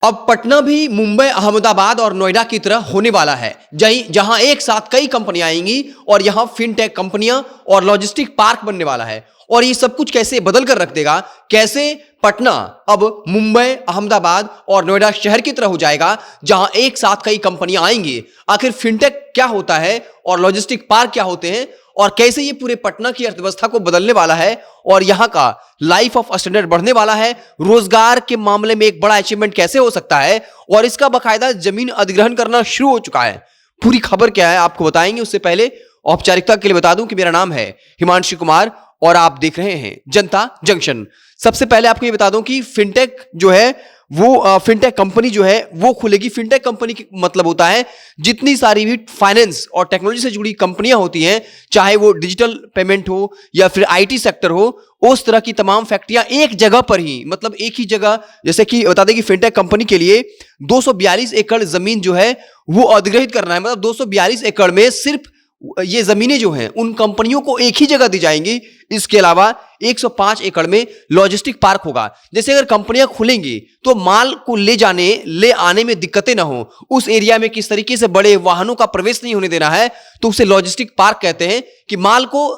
अब पटना भी मुंबई, अहमदाबाद और नोएडा की तरह होने वाला है, जहां एक साथ कई कंपनियां आएंगी और यहां फिनटेक कंपनियां और लॉजिस्टिक पार्क बनने वाला है। और ये सब कुछ कैसे बदल कर रख देगा, कैसे पटना अब मुंबई, अहमदाबाद और नोएडा शहर की तरह हो जाएगा जहां एक साथ कई कंपनियां आएंगी। आखिर फिनटेक क्या होता है और लॉजिस्टिक पार्क क्या होते हैं और कैसे ये पूरे पटना की अर्थव्यवस्था को बदलने वाला है और यहां का लाइफ ऑफ स्टैंडर्ड बढ़ने वाला है, रोजगार के मामले में एक बड़ा अचीवमेंट कैसे हो सकता है और इसका बाकायदा जमीन अधिग्रहण करना शुरू हो चुका है। पूरी खबर क्या है आपको बताएंगे। उससे पहले औपचारिकता के लिए बता दूं कि मेरा नाम है हिमांशु कुमार और आप देख रहे हैं जनता जंक्शन। सबसे पहले आपको ये बता दूं कि फिनटेक जो है वो फिनटेक कंपनी जो है वो खुलेगी। फिनटेक कंपनी का मतलब होता है जितनी सारी भी फाइनेंस और टेक्नोलॉजी से जुड़ी कंपनियां होती हैं, चाहे वो डिजिटल पेमेंट हो या फिर आईटी सेक्टर हो, उस तरह की तमाम फैक्ट्रियां एक जगह पर ही, मतलब एक ही जगह। जैसे कि बता दें कि फिनटेक कंपनी के लिए 242 एकड़ जमीन जो है वो अधिग्रहित करना है। मतलब 242 एकड़ में सिर्फ ये जमीनें जो हैं उन कंपनियों को एक ही जगह दी जाएंगी। इसके अलावा 105 एकड़ में लॉजिस्टिक पार्क होगा। जैसे अगर कंपनियां खुलेंगी तो माल को ले आने में दिक्कतें ना हो, उस एरिया में किस तरीके से बड़े वाहनों का प्रवेश नहीं होने देना है, तो उसे लॉजिस्टिक पार्क कहते हैं। कि माल को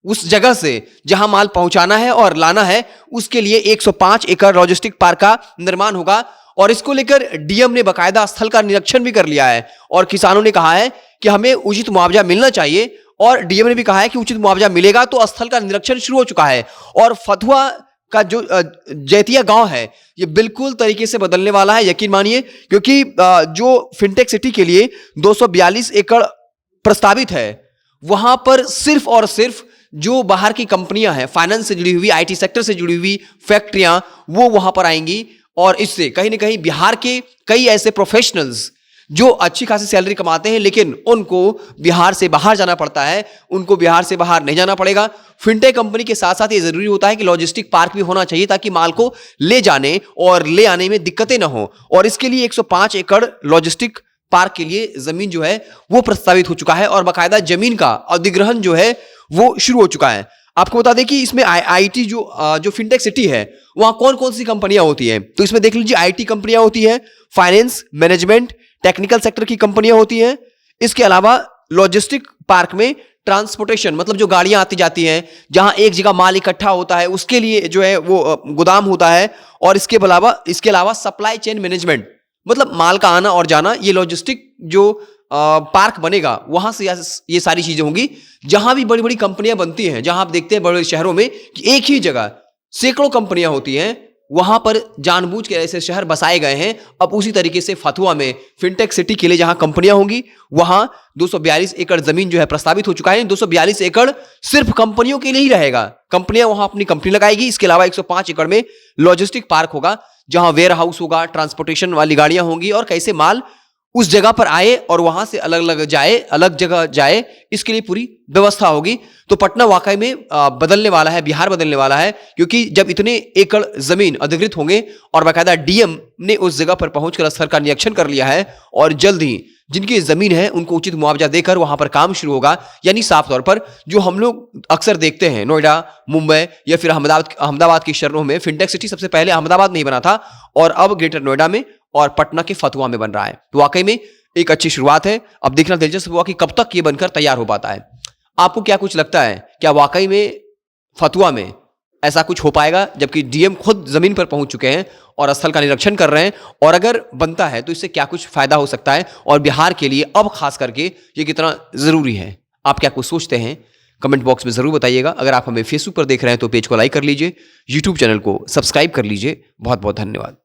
उस जगह से जहां माल पहुंचाना है और लाना है उसके लिए 105 एकड़ लॉजिस्टिक पार्क का निर्माण होगा। और इसको लेकर डीएम ने बाकायदा स्थल का निरीक्षण भी कर लिया है और किसानों ने कहा है कि हमें उचित मुआवजा मिलना चाहिए। और डीएम ने भी कहा है कि उचित मुआवजा मिलेगा तो स्थल का निरीक्षण शुरू हो चुका है। और फतुहा का जो जैतिया गांव है ये बिल्कुल तरीके से बदलने वाला है, यकीन मानिए, क्योंकि जो फिनटेक सिटी के लिए 242 एकड़ प्रस्तावित है वहां पर सिर्फ और सिर्फ जो बाहर की कंपनियां हैं, फाइनेंस से जुड़ी हुई, आईटी सेक्टर से जुड़ी हुई फैक्ट्रियां, वो वहां पर आएंगी। और इससे कहीं ना कहीं बिहार के कई ऐसे प्रोफेशनल्स जो अच्छी खासी सैलरी कमाते हैं लेकिन उनको बिहार से बाहर जाना पड़ता है, उनको बिहार से बाहर नहीं जाना पड़ेगा। फिनटेक कंपनी के साथ साथ ये जरूरी होता है कि लॉजिस्टिक पार्क भी होना चाहिए ताकि माल को ले जाने और ले आने में दिक्कतें ना हो। और इसके लिए 105 एकड़ लॉजिस्टिक पार्क के लिए जमीन जो है वो प्रस्तावित हो चुका है और बाकायदा जमीन का अधिग्रहण जो है वो शुरू हो चुका है। आपको बता दें कि इसमें आईटी जो फिनटेक सिटी है वहां कौन कौन सी कंपनियां होती हैं, तो इसमें देख लीजिए आईटी कंपनियां होती हैं, फाइनेंस, मैनेजमेंट, टेक्निकल सेक्टर की कंपनियां होती हैं। इसके अलावा लॉजिस्टिक पार्क में ट्रांसपोर्टेशन, मतलब जो गाड़ियां आती जाती हैं, जहां एक जगह माल इकट्ठा होता है उसके लिए जो है वो गोदाम होता है। और इसके अलावा सप्लाई चेन मैनेजमेंट, मतलब माल का आना और जाना, ये लॉजिस्टिक जो पार्क बनेगा वहां से ये सारी चीजें होंगी। जहां भी बड़ी बड़ी कंपनियां बनती हैं, जहां आप देखते हैं बड़े शहरों में कि एक ही जगह सैकड़ों कंपनियां होती हैं, वहां पर जानबूझ के ऐसे शहर बसाए गए हैं। अब उसी तरीके से फतुहा में फिनटेक सिटी के लिए जहां कंपनियां होंगी वहां 242 एकड़ जमीन जो है प्रस्तावित हो चुका है। 242 एकड़ सिर्फ कंपनियों के लिए ही रहेगा, कंपनियां वहां अपनी कंपनी लगाएगी। इसके अलावा 105 एकड़ में लॉजिस्टिक पार्क होगा जहां वेयर हाउस होगा, ट्रांसपोर्टेशन वाली गाड़ियां होंगी और कैसे माल उस जगह पर आए और वहां से अलग जगह जाए, इसके लिए पूरी व्यवस्था होगी। तो पटना वाकई में बदलने वाला है, बिहार बदलने वाला है, क्योंकि जब इतने एकड़ जमीन अधिग्रहित होंगे और बाकायदा डीएम ने उस जगह पर पहुंचकर स्थल का निरीक्षण कर लिया है और जल्द ही जिनकी जमीन है उनको उचित मुआवजा देकर वहां पर काम शुरू होगा। यानी साफ तौर पर जो हम लोग अक्सर देखते हैं नोएडा, मुंबई या फिर अहमदाबाद की शहरों में, फिनटेक सिटी सबसे पहले अहमदाबाद में ही बना था और अब ग्रेटर नोएडा में और पटना के फतुहा में बन रहा है। तो वाकई में एक अच्छी शुरुआत है। अब देखना दिलचस्प हुआ कि कब तक ये बनकर तैयार हो पाता है। आपको क्या कुछ लगता है, क्या वाकई में फतुहा में ऐसा कुछ हो पाएगा, जबकि डीएम खुद जमीन पर पहुंच चुके हैं और स्थल का निरीक्षण कर रहे हैं? और अगर बनता है तो इससे क्या कुछ फायदा हो सकता है और बिहार के लिए अब खास करके ये कितना जरूरी है? आप क्या कुछ सोचते हैं? कमेंट बॉक्स में जरूर बताइएगा। अगर आप हमें फेसबुक पर देख रहे हैं तो पेज को लाइक कर लीजिए, यूट्यूब चैनल को सब्सक्राइब कर लीजिए। बहुत बहुत धन्यवाद।